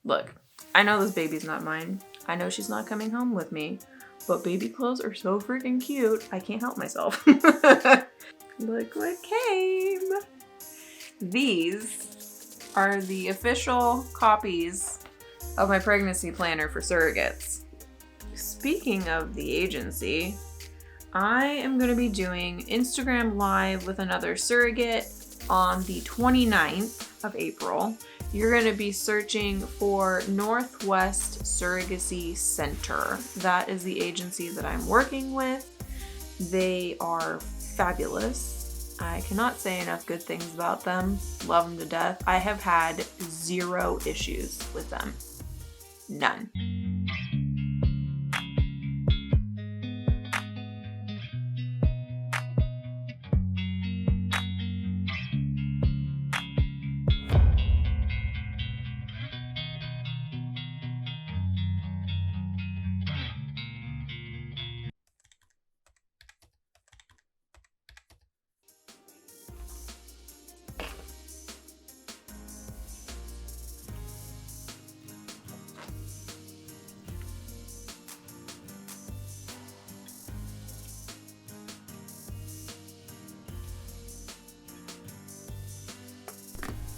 Look, I know this baby's not mine. I know she's not coming home with me, but baby clothes are so freaking cute. I can't help myself. Look what came. These are the official copies of my pregnancy planner for surrogates. Speaking of the agency, I am going to be doing Instagram Live with another surrogate on the 29th of April. You're going to be searching for Northwest Surrogacy Center. That is the agency that I'm working with. They are fabulous. I cannot say enough good things about them. Love them to death. I have had 0 issues with them. None.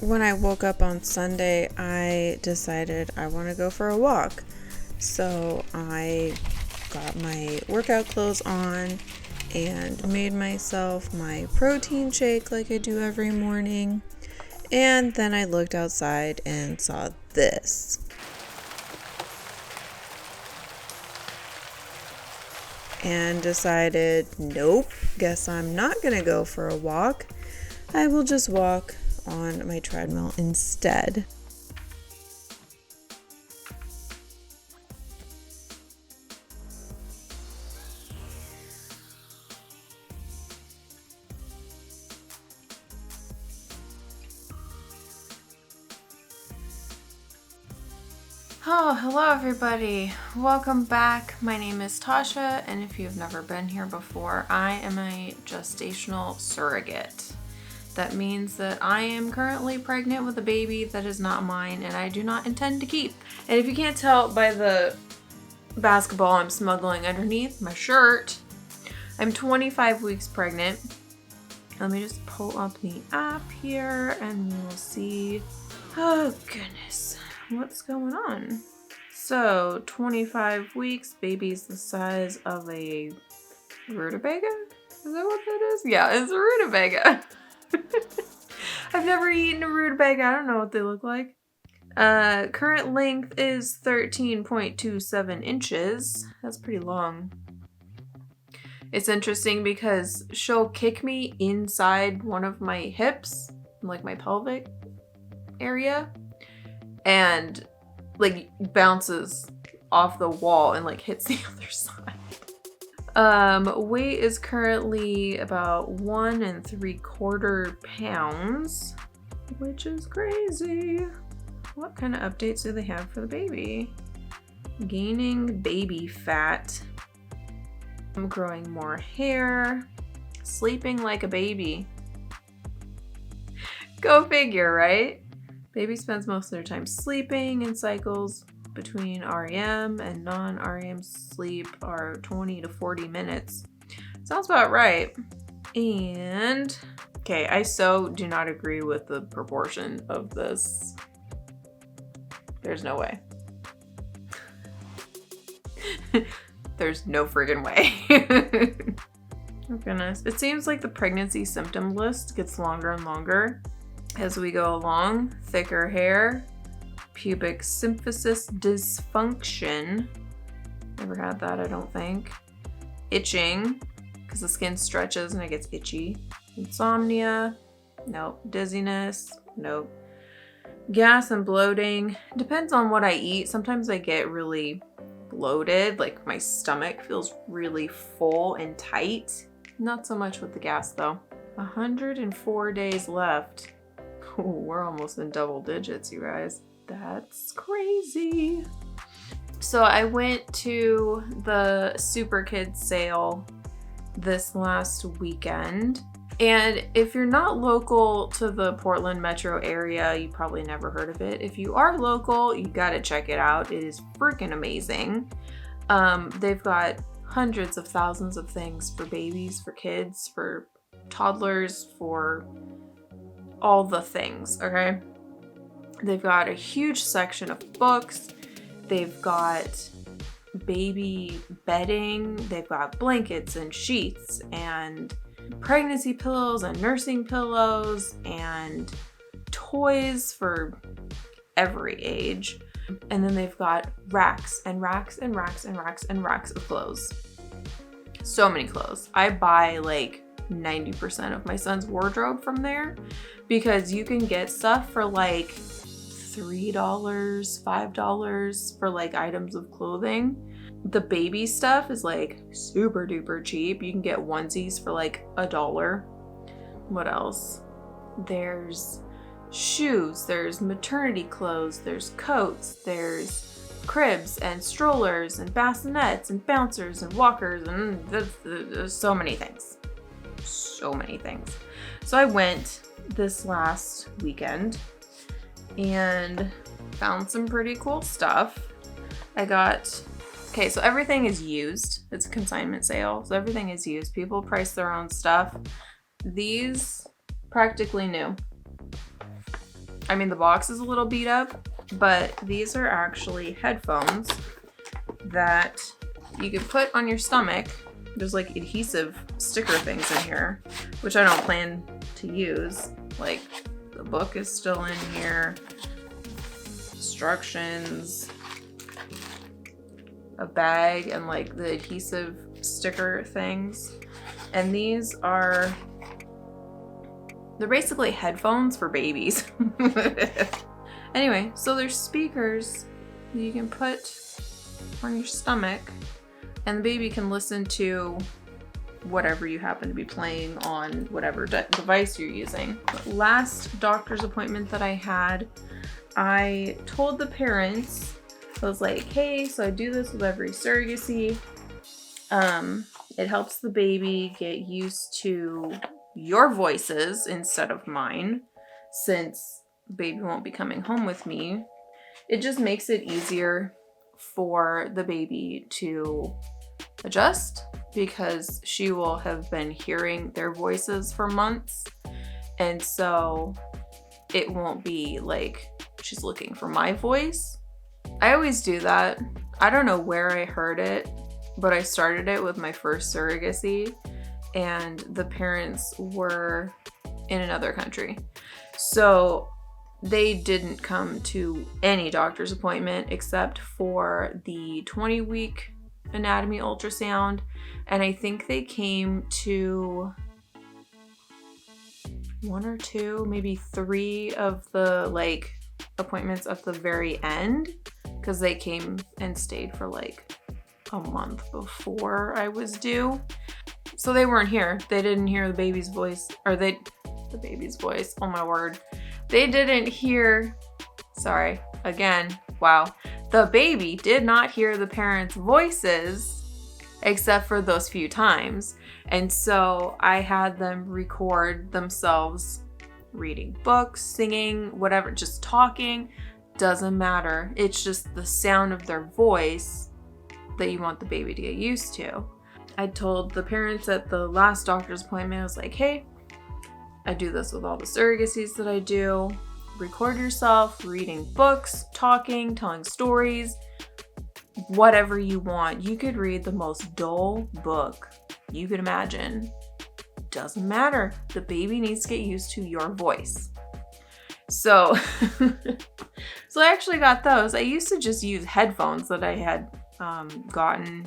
When I woke up on Sunday, I decided I want to go for a walk. So I got my workout clothes on and made myself my protein shake like I do every morning. And then I looked outside and saw this. And decided, nope, guess I'm not gonna go for a walk. I will just walk on my treadmill instead. Oh, hello everybody. Welcome back. My name is Tasha, and if you've never been here before, I am a gestational surrogate. That means that I am currently pregnant with a baby that is not mine and I do not intend to keep. And if you can't tell by the basketball I'm smuggling underneath my shirt, I'm 25 weeks pregnant. Let me just pull up the app here and we will see. Oh goodness, what's going on? So 25 weeks, baby's the size of a rutabaga? Is that what that is? Yeah, it's a rutabaga. I've never eaten a rutabaga. I don't know what they look like. Current length is 13.27 inches. That's pretty long. It's interesting because she'll kick me inside one of my hips, like my pelvic area, and like bounces off the wall and like hits the other side. Weight is currently about 1 3/4 pounds, which is crazy. What kind of updates do they have for the baby? Gaining baby fat. I'm growing more hair. Sleeping like a baby. Go figure, right? Baby spends most of their time sleeping, and cycles between REM and non-REM sleep are 20 to 40 minutes. Sounds about right. And, okay, I so do not agree with the proportion of this. There's no way. There's no friggin' way. Oh goodness. It seems like the pregnancy symptom list gets longer and longer as we go along. Thicker hair, pubic symphysis dysfunction. Never had that, I don't think. Itching, because the skin stretches and it gets itchy. Insomnia, nope. Dizziness, nope. Gas and bloating. Depends on what I eat. Sometimes I get really bloated, like my stomach feels really full and tight. Not so much with the gas though. 104 days left. Ooh, we're almost in double digits, you guys. That's crazy. So I went to the SuperKids sale this last weekend. And if you're not local to the Portland metro area, you probably never heard of it. If you are local, you gotta check it out. It is freaking amazing. They've got hundreds of thousands of things for babies, for kids, for toddlers, for all the things, okay? They've got a huge section of books. They've got baby bedding. They've got blankets and sheets and pregnancy pillows and nursing pillows and toys for every age. And then they've got racks and racks and racks and racks and racks of clothes. So many clothes. I buy like 90% of my son's wardrobe from there because you can get stuff for like $3, $5 for like items of clothing. The baby stuff is like super duper cheap. You can get onesies for like $1. What else? There's shoes, there's maternity clothes, there's coats, there's cribs and strollers and bassinets and bouncers and walkers, and there's so many things. So many things. So I went this last weekend and found some pretty cool stuff. Okay, so everything is used. It's a consignment sale, so everything is used. People price their own stuff. These, practically new. I mean, the box is a little beat up, but these are actually headphones that you can put on your stomach. There's like adhesive sticker things in here, which I don't plan to use. Like, the book is still in here. Instructions. A bag and like the adhesive sticker things. And they're basically headphones for babies. Anyway, so there's speakers that you can put on your stomach and the baby can listen to whatever you happen to be playing on whatever device you're using. But last doctor's appointment that I had, I told the parents, I was like, hey, so I do this with every surrogacy. It helps the baby get used to your voices instead of mine, since baby won't be coming home with me. It just makes it easier for the baby to adjust because she will have been hearing their voices for months. And so it won't be like she's looking for my voice. I always do that. I don't know where I heard it, but I started it with my first surrogacy, and the parents were in another country. So they didn't come to any doctor's appointment except for the 20-week anatomy ultrasound, and I think they came to 1 or 2, maybe 3 of the like appointments at the very end, because they came and stayed for like a month before I was due. So they weren't here. They didn't hear the baby's voice, the baby's voice. Oh my word. They didn't hear, sorry, again, wow. The baby did not hear the parents' voices except for those few times. And so I had them record themselves reading books, singing, whatever, just talking. Doesn't matter. It's just the sound of their voice that you want the baby to get used to. I told the parents at the last doctor's appointment, I was like, hey, I do this with all the surrogacies that I do. Record yourself reading books, talking, telling stories, whatever you want. You could read the most dull book you could imagine. Doesn't matter. The baby needs to get used to your voice. So, so I actually got those. I used to just use headphones that I had gotten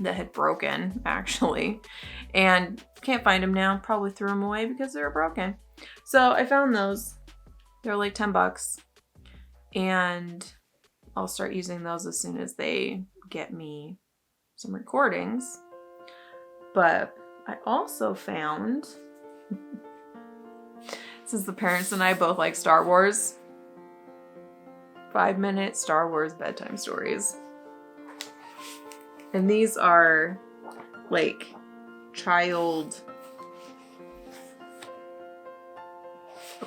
that had broken, actually, and can't find them now. Probably threw them away because they were broken. So I found those. They're like $10, and I'll start using those as soon as they get me some recordings. But I also found, since the parents and I both like Star Wars, 5-minute Star Wars bedtime stories. And these are like child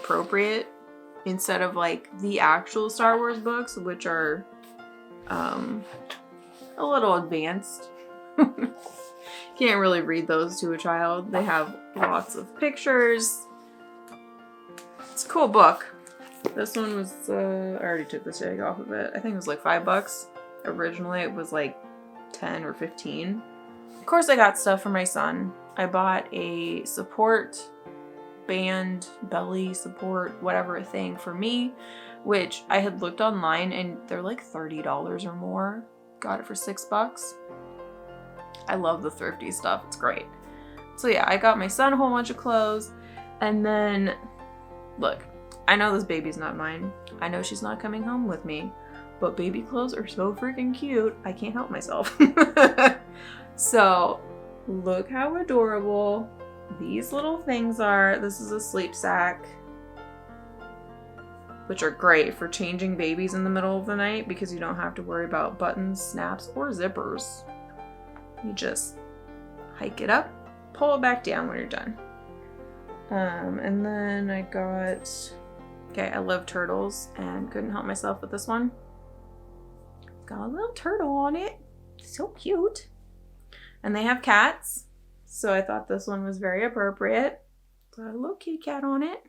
appropriate instead of like the actual Star Wars books, which are a little advanced. Can't really read those to a child. They have lots of pictures. It's a cool book. This one was, I already took the tag off of it. I think it was like $5. Originally it was like 10 or 15. Of course I got stuff for my son. I bought a support band, belly support, whatever thing for me, which I had looked online and they're like $30 or more. Got it for $6. I love the thrifty stuff. It's great. So yeah, I got my son a whole bunch of clothes. And then, look, I know this baby's not mine. I know she's not coming home with me. But baby clothes are so freaking cute. I can't help myself. So, look how adorable these little things are. This is a sleep sack, which are great for changing babies in the middle of the night because you don't have to worry about buttons, snaps, or zippers. You just hike it up, pull it back down when you're done. And then I got, okay, I love turtles and couldn't help myself with this one. It's got a little turtle on it. So cute. And they have cats, so I thought this one was very appropriate. Got a little kitty cat on it.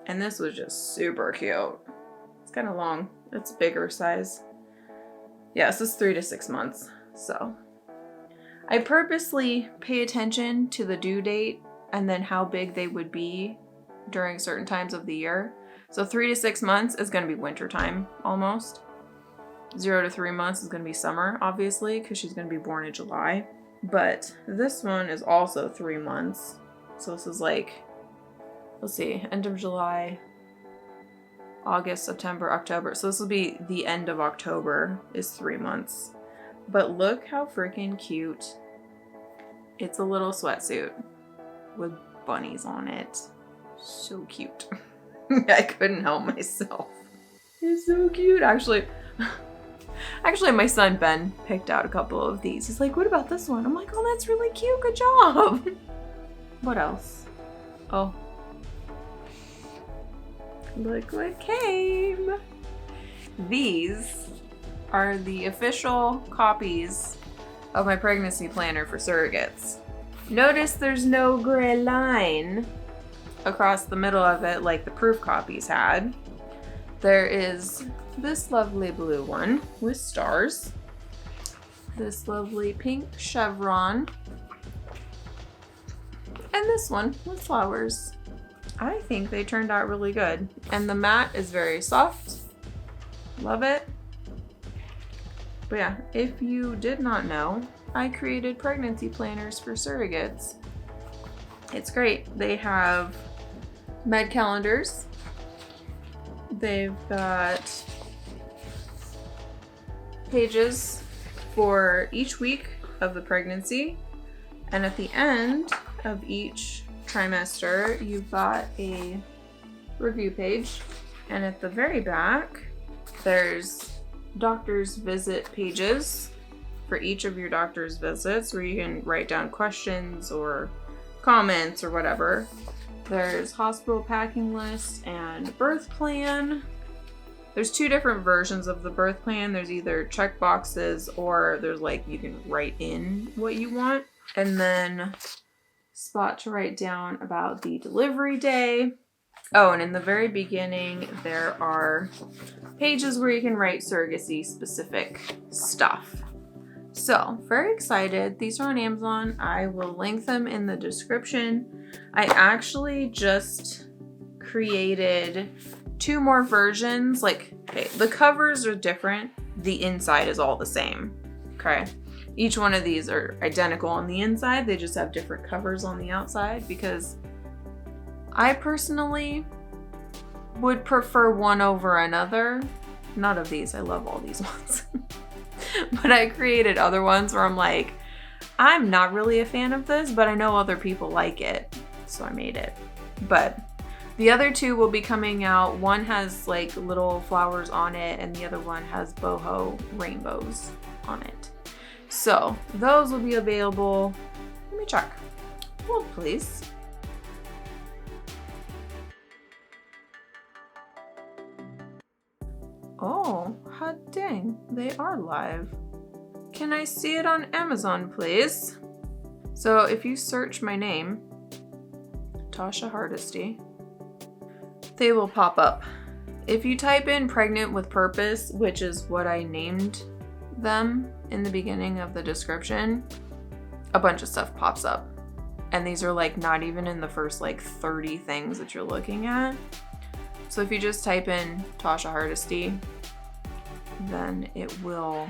And this was just super cute. It's kind of long. It's bigger size. Yeah, this is 3 to 6 months, so. I purposely pay attention to the due date and then how big they would be during certain times of the year. So 3 to 6 months is going to be winter time almost. 0 to 3 months is going to be summer, obviously, because she's going to be born in July. But this one is also 3 months. So this is like, let's see, end of July, August, September, October. So this will be the end of October is 3 months. But look how freaking cute. It's a little sweatsuit with bunnies on it. So cute. I couldn't help myself. It's so cute. Actually, my son Ben picked out a couple of these. He's like, what about this one? I'm like, oh, that's really cute. Good job. What else? Oh. Look what came. These are the official copies of my pregnancy planner for surrogates. Notice there's no gray line across the middle of it like the proof copies had. There is this lovely blue one with stars, this lovely pink chevron, and this one with flowers. I think they turned out really good. And the mat is very soft. Love it. But yeah, if you did not know, I created pregnancy planners for surrogates. It's great. They have med calendars. They've got pages for each week of the pregnancy. And at the end of each trimester, you've got a review page. And at the very back, there's doctor's visit pages for each of your doctor's visits where you can write down questions or comments or whatever. There's hospital packing list and birth plan. There's 2 different versions of the birth plan. There's either check boxes or there's like you can write in what you want. And then spot to write down about the delivery day. Oh, and in the very beginning, there are pages where you can write surrogacy specific stuff. So, very excited. These are on Amazon. I will link them in the description. I actually just created 2 more versions. Like, okay, the covers are different. The inside is all the same. Okay. Each one of these are identical on the inside. They just have different covers on the outside because I personally would prefer one over another. None of these. I love all these ones. But I created other ones where I'm like, I'm not really a fan of this, but I know other people like it. So I made it. But the other 2 will be coming out. One has like little flowers on it and the other one has boho rainbows on it. So those will be available. Let me check. Hold please. Oh, hot dang, they are live. Can I see it on Amazon, please? So if you search my name, Tasha Hardesty, they will pop up. If you type in pregnant with purpose, which is what I named them in the beginning of the description, a bunch of stuff pops up. And these are like not even in the first like 30 things that you're looking at. So if you just type in Tasha Hardesty, then it will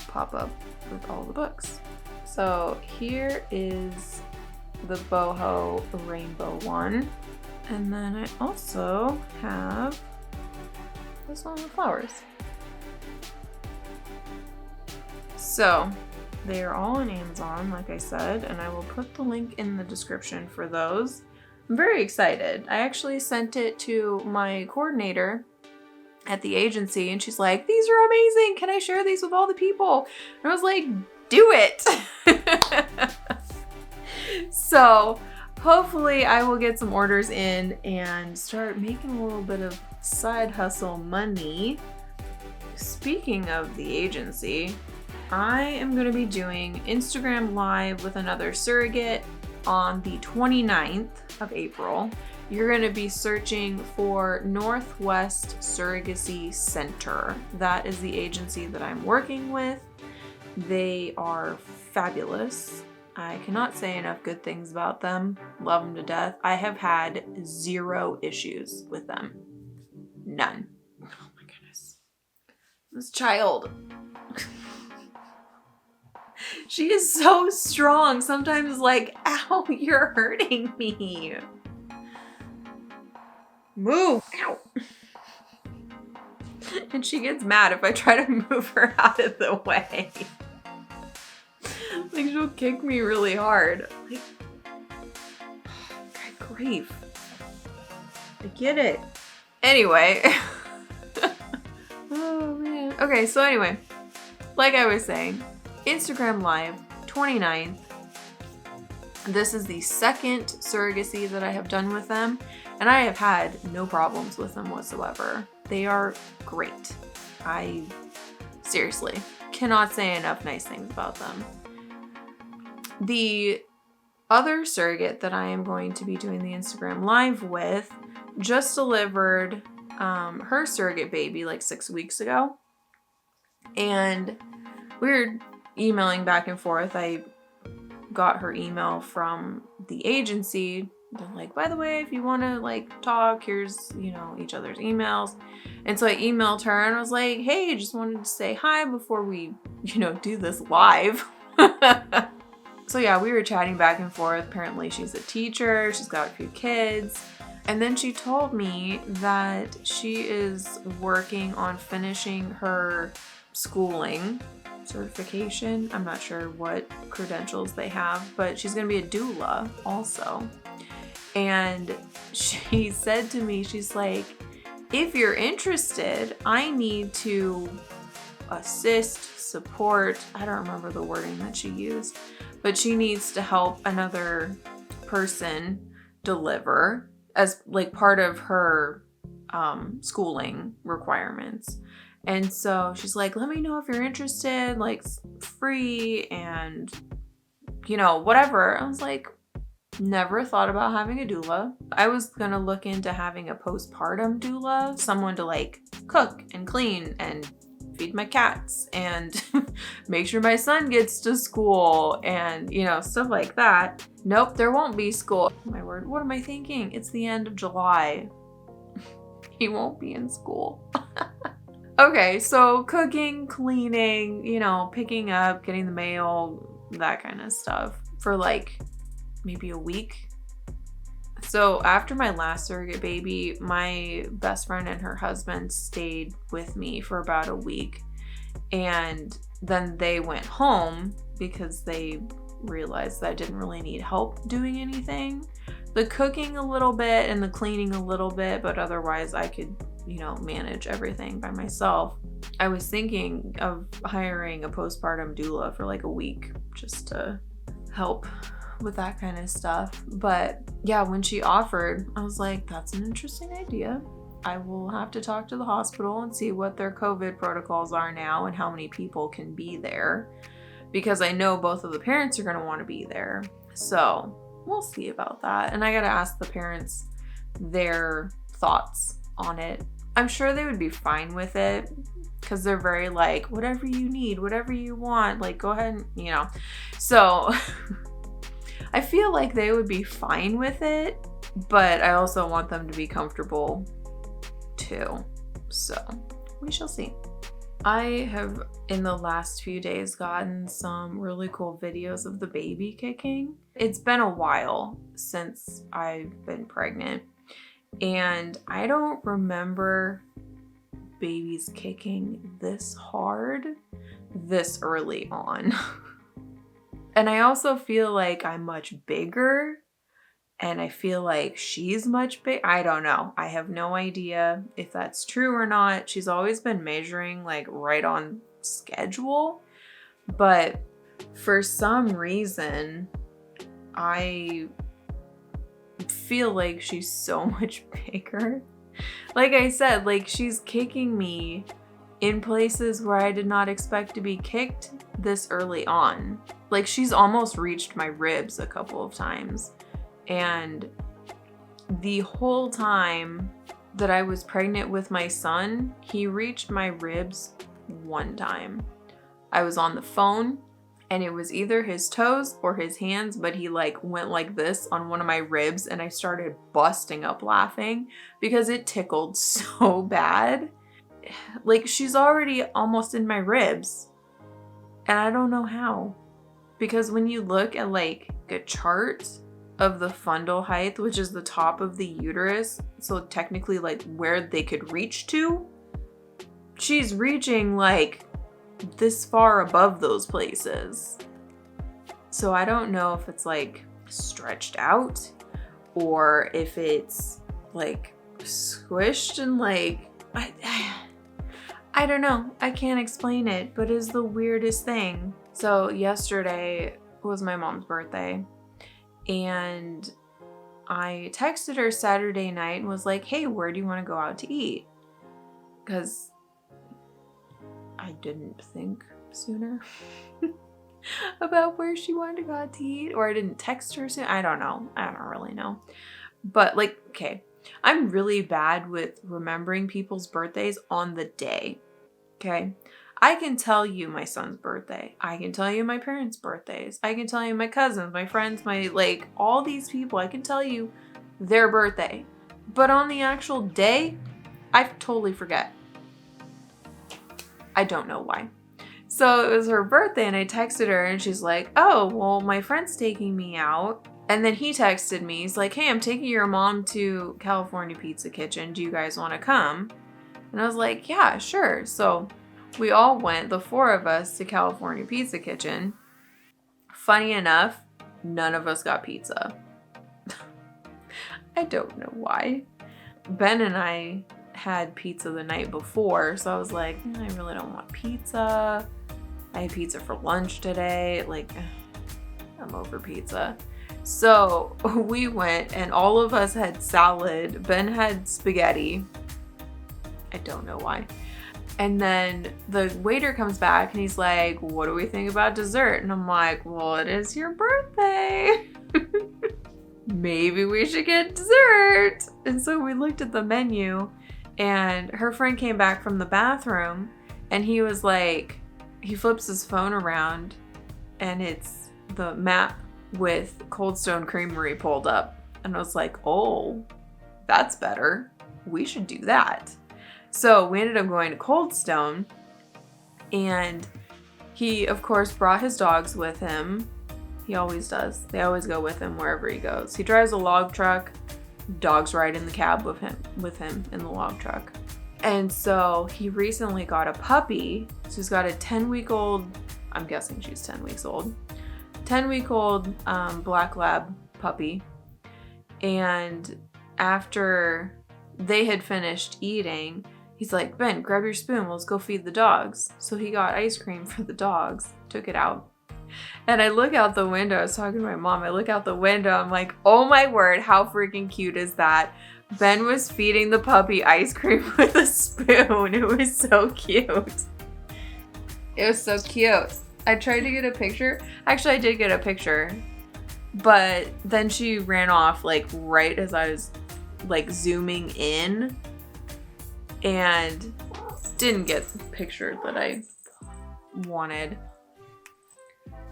pop up with all the books. So here is the boho rainbow one. And then I also have this one with flowers. So they are all on Amazon, like I said, and I will put the link in the description for those. I'm very excited. I actually sent it to my coordinator at the agency and she's like, these are amazing. Can I share these with all the people? And I was like, do it. So hopefully I will get some orders in and start making a little bit of side hustle money. Speaking of the agency, I am going to be doing Instagram Live with another surrogate on the 29th of April. You're going to be searching for Northwest Surrogacy Center. That is the agency that I'm working with. They are fabulous. I cannot say enough good things about them. Love them to death. I have had 0 issues with them. None. Oh my goodness. This child. She is so strong. Sometimes like, ow, you're hurting me. Move. Ow. And she gets mad if I try to move her out of the way. Like she'll kick me really hard. Like, God grief. I get it. Anyway. Oh man. Okay, so anyway, like I was saying, Instagram Live, 29th. This is the second surrogacy that I have done with them, and I have had no problems with them whatsoever. They are great. I seriously cannot say enough nice things about them. The other surrogate that I am going to be doing the Instagram Live with just delivered her surrogate baby like 6 weeks ago, and we were emailing back and forth. I got her email from the agency. They're like, by the way, if you want to like talk, here's, you know, each other's emails. And so I emailed her and I was like, hey, just wanted to say hi before we, you know, do this live. So yeah, we were chatting back and forth. Apparently she's a teacher. She's got a few kids. And then she told me that she is working on finishing her schooling certification. I'm not sure what credentials they have, but she's going to be a doula also. And she said to me, she's like, if you're interested, I need to assist, support, I don't remember the wording that she used, but she needs to help another person deliver as like part of her schooling requirements. And so she's like, let me know if you're interested, like free and, you know, whatever. I was like, never thought about having a doula. I was going to look into having a postpartum doula, someone to like cook and clean and feed my cats and make sure my son gets to school and, you know, stuff like that. Nope, there won't be school. My word, what am I thinking? It's the end of July. He won't be in school. Okay, so cooking, cleaning, you know, picking up, getting the mail, that kind of stuff for like maybe a week. So after my last surrogate baby, my best friend and her husband stayed with me for about a week. And then they went home because they realized that I didn't really need help doing anything. The cooking a little bit and the cleaning a little bit, but otherwise I could, you know, manage everything by myself. I was thinking of hiring a postpartum doula for like a week just to help with that kind of stuff. But yeah, when she offered, I was like, that's an interesting idea. I will have to talk to the hospital and see what their COVID protocols are now and how many people can be there, because I know both of the parents are going to want to be there. So we'll see about that. And I got to ask the parents their thoughts on it. I'm sure they would be fine with it because they're very like, whatever you need, whatever you want, like go ahead and, you know. So I feel like they would be fine with it, but I also want them to be comfortable too. So we shall see. I have in the last few days gotten some really cool videos of the baby kicking. It's been a while since I've been pregnant, and I don't remember babies kicking this hard this early on. And I also feel like I'm much bigger, and I feel like she's much big. I don't know. I have no idea if that's true or not. She's always been measuring like right on schedule, but for some reason, I feel like she's so much bigger. Like I said, like she's kicking me in places where I did not expect to be kicked this early on. Like she's almost reached my ribs a couple of times. And the whole time that I was pregnant with my son, he reached my ribs one time. I was on the phone and it was either his toes or his hands, but he like went like this on one of my ribs and I started busting up laughing because it tickled so bad. Like she's already almost in my ribs and I don't know how. Because when you look at like a chart of the fundal height, which is the top of the uterus, so technically like where they could reach to, she's reaching like this far above those places. So I don't know if it's like stretched out or if it's like squished and like I don't know. I can't explain it, but it's the weirdest thing. So yesterday was my mom's birthday, and I texted her Saturday night and was like, hey, where do you want to go out to eat? Because I didn't think sooner about where she wanted to go out to eat, or I didn't text her soon. I don't know. I don't really know. But like, okay, I'm really bad with remembering people's birthdays on the day. Okay. I can tell you my son's birthday. I can tell you my parents' birthdays. I can tell you my cousins, my friends, my like all these people. I can tell you their birthday. But on the actual day, I totally forget. I don't know why. So it was her birthday and I texted her and she's like, oh, well, my friend's taking me out. And then he texted me. He's like, hey, I'm taking your mom to California Pizza Kitchen. Do you guys want to come? And I was like, yeah, sure. So we all went, the four of us, to California Pizza Kitchen. Funny enough, none of us got pizza. I don't know why. Ben and I had pizza the night before, so I was like, I really don't want pizza. I had pizza for lunch today. Like, I'm over pizza. So we went and all of us had salad. Ben had spaghetti. I don't know why. And then the waiter comes back and he's like, what do we think about dessert? And I'm like, well, it is your birthday. Maybe we should get dessert. And so we looked at the menu and her friend came back from the bathroom and he was like, he flips his phone around and it's the map with Cold Stone Creamery pulled up. And I was like, oh, that's better. We should do that. So we ended up going to Cold Stone, and he, of course, brought his dogs with him. He always does. They always go with him wherever he goes. He drives a log truck. Dogs ride in the cab with him in the log truck. And so he recently got a puppy. So he's got a 10-week-old, I'm guessing she's 10 weeks old, 10-week-old black lab puppy. And after they had finished eating, he's like, Ben, grab your spoon. Let's go feed the dogs. So he got ice cream for the dogs, took it out. And I look out the window. I was talking to my mom. I look out the window. I'm like, oh my word, how freaking cute is that? Ben was feeding the puppy ice cream with a spoon. It was so cute. It was so cute. I tried to get a picture. Actually, I did get a picture. But then she ran off like right as I was like zooming in and didn't get the picture that I wanted.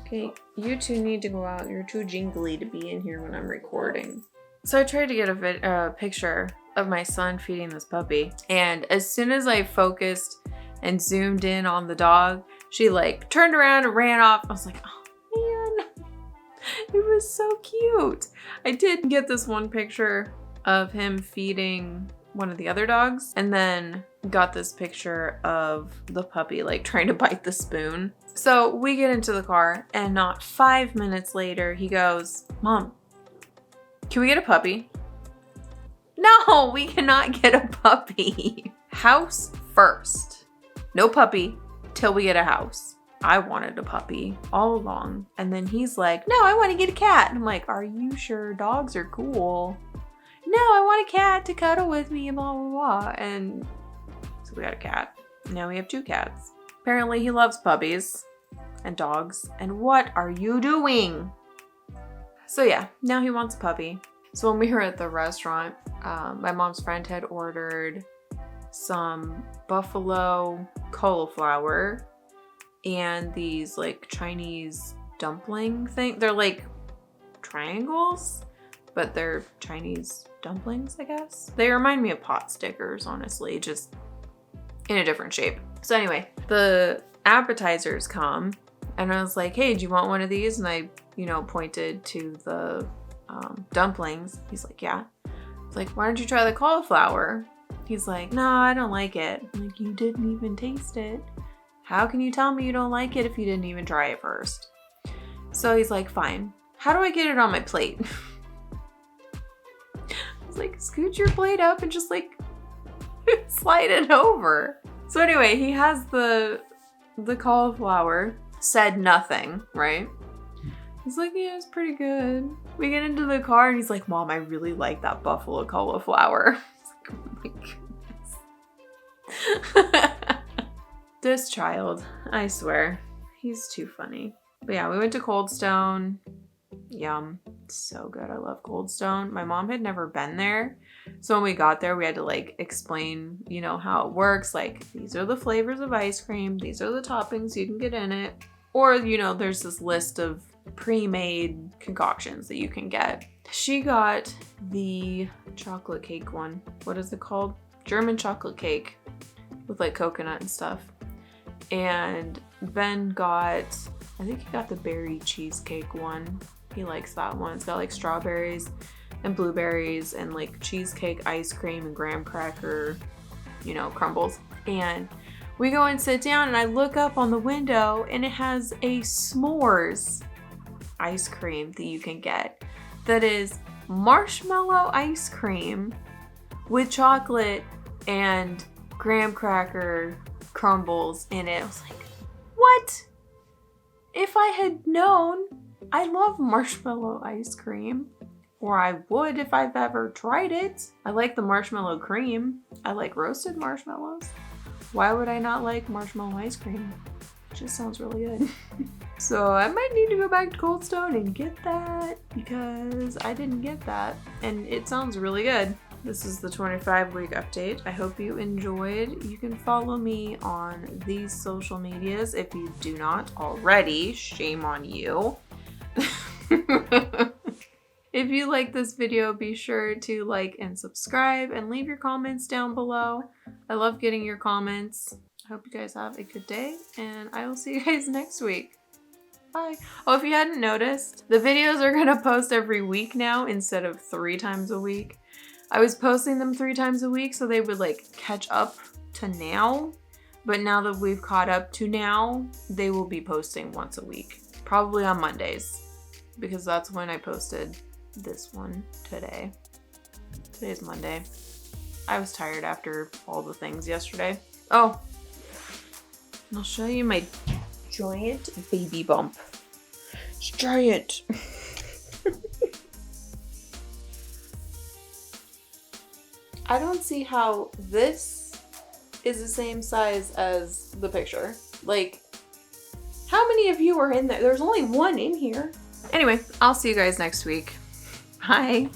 Okay, you two need to go out. You're too jingly to be in here when I'm recording. So I tried to get a picture of my son feeding this puppy. And as soon as I focused and zoomed in on the dog, she like turned around and ran off. I was like, oh man, it was so cute. I did get this one picture of him feeding one of the other dogs and then got this picture of the puppy like trying to bite the spoon. So we get into the car and not 5 minutes later, he goes, Mom, can we get a puppy? No, we cannot get a puppy. House first. No puppy till we get a house. I wanted a puppy all along. And then he's like, no, I want to get a cat. And I'm like, are you sure? Dogs are cool. No, I want a cat to cuddle with me and blah, blah, blah. And so we got a cat. Now we have 2 cats. Apparently he loves puppies and dogs. And what are you doing? So yeah, now he wants a puppy. So when we were at the restaurant, my mom's friend had ordered some buffalo cauliflower and these like Chinese dumpling thing. They're like triangles, but they're Chinese dumplings, I guess. They remind me of pot stickers, honestly, just in a different shape. So anyway, the appetizers come and I was like, hey, do you want one of these? And I, pointed to the dumplings. He's like, yeah. I was like, why don't you try the cauliflower? He's like, no, I don't like it. I'm like, you didn't even taste it. How can you tell me you don't like it if you didn't even try it first? So he's like, fine. How do I get it on my plate? I was like, scoot your plate up and just like slide it over. So anyway, he has the cauliflower, said nothing, right? He's like, yeah, it's pretty good. We get into the car and he's like, Mom, I really like that buffalo cauliflower. I was like, oh my goodness. This child, I swear, he's too funny. But yeah, we went to Cold Stone. Yum. So good. I love Cold Stone. My mom had never been there. So when we got there, we had to like explain, how it works. Like, these are the flavors of ice cream. These are the toppings you can get in it. Or, there's this list of pre-made concoctions that you can get. She got the chocolate cake one. What is it called? German chocolate cake with like coconut and stuff. And Ben got, I think he got the berry cheesecake one. He likes that one. It's got like strawberries and blueberries and like cheesecake ice cream and graham cracker, crumbles. And we go and sit down and I look up on the window and it has a s'mores ice cream that you can get that is marshmallow ice cream with chocolate and graham cracker crumbles in it. I was like, what? If I had known, I love marshmallow ice cream, or I would if I've ever tried it. I like the marshmallow cream. I like roasted marshmallows. Why would I not like marshmallow ice cream? It just sounds really good. So I might need to go back to Cold Stone and get that because I didn't get that and it sounds really good. This is the 25-week update. I hope you enjoyed. You can follow me on these social medias if you do not already. Shame on you. If you like this video, be sure to like and subscribe and leave your comments down below. I love getting your comments. I hope you guys have a good day and I will see you guys next week. Bye. Oh, if you hadn't noticed, the videos are gonna post every week now instead of 3 times a week. I was posting them 3 times a week so they would like catch up to now. But now that we've caught up to now, they will be posting once a week. Probably on Mondays because that's when I posted this one today. Today's Monday. I was tired after all the things yesterday. Oh, I'll show you my giant baby bump. It's giant. I don't see how this is the same size as the picture. Like, how many of you are in there? There's only one in here. Anyway, I'll see you guys next week. Bye.